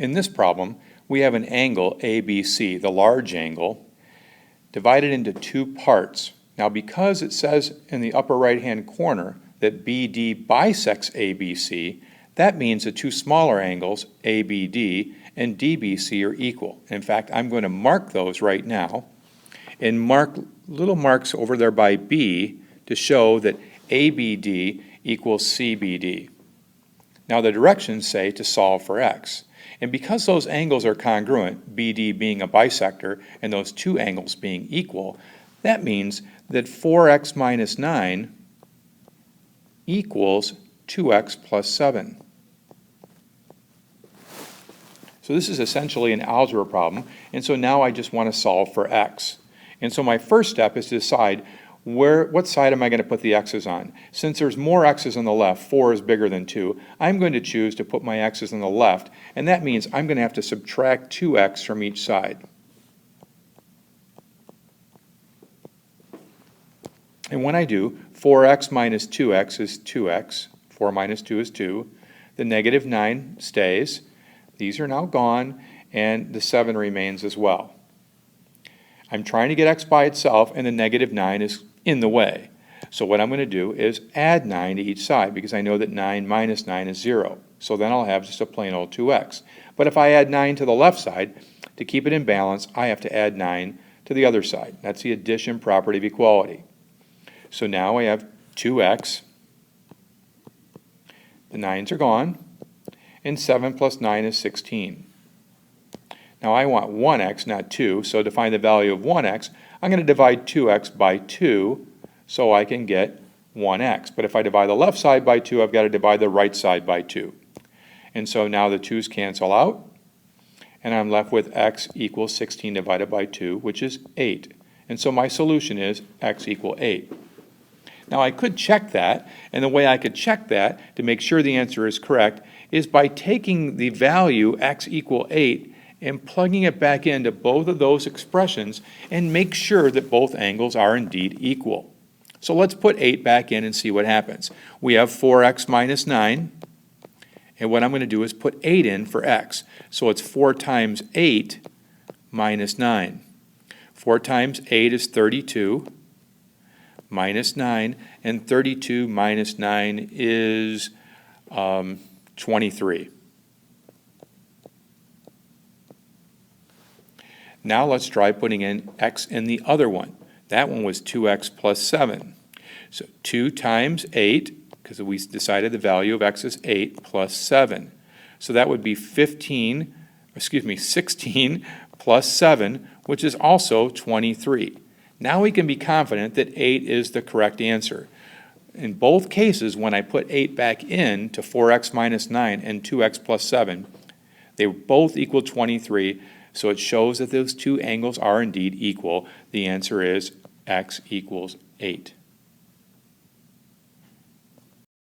In this problem, we have an angle ABC, the large angle, divided into two parts. Now, because it says in the upper right-hand corner that BD bisects ABC, that means the two smaller angles, ABD and DBC, are equal. In fact, I'm going to mark those right now and mark little marks over there by B to show that ABD equals CBD. Now, the directions say to solve for x. And because those angles are congruent, BD being a bisector and those two angles being equal, that means that 4x minus 9 equals 2x plus 7. So this is essentially an algebra problem, and so now I just want to solve for x. And so my first step is to decide what side am I going to put the x's on. Since there's more x's on the left, 4 is bigger than 2, I'm going to choose to put my x's on the left, and that means I'm going to have to subtract 2x from each side. And when I do, 4x minus 2x is 2x. 4 minus 2 is 2. The negative 9 stays. These are now gone, and the 7 remains as well. I'm trying to get x by itself, and the negative 9 is in the way. So what I'm going to do is add 9 to each side, because I know that 9 minus 9 is 0. So then I'll have just a plain old 2x. But if I add 9 to the left side, to keep it in balance, I have to add 9 to the other side. That's the addition property of equality. So now I have 2x. The 9's are gone. And 7 plus 9 is 16. Now I want 1x, not 2, so to find the value of 1x, I'm going to divide 2x by 2 so I can get 1x. But if I divide the left side by 2, I've got to divide the right side by 2. And so now the 2's cancel out, and I'm left with x equals 16 divided by 2, which is 8. And so my solution is x equals 8. Now I could check that, and the way I could check that to make sure the answer is correct is by taking the value x equals 8 and plugging it back into both of those expressions and make sure that both angles are indeed equal. So let's put 8 back in and see what happens. We have 4x minus 9, and what I'm going to do is put 8 in for x. So it's 4 times 8 minus 9. 4 times 8 is 32 minus 9, and 32 minus 9 is 23. Now let's try putting in x in the other one. That one was 2x plus 7. So 2 times 8, because we decided the value of x is 8 plus 7. So that would be 16 plus 7, which is also 23. Now we can be confident that 8 is the correct answer. In both cases, when I put 8 back in to 4x minus 9 and 2x plus 7, they both equal 23, so it shows that those two angles are indeed equal. The answer is x equals 8.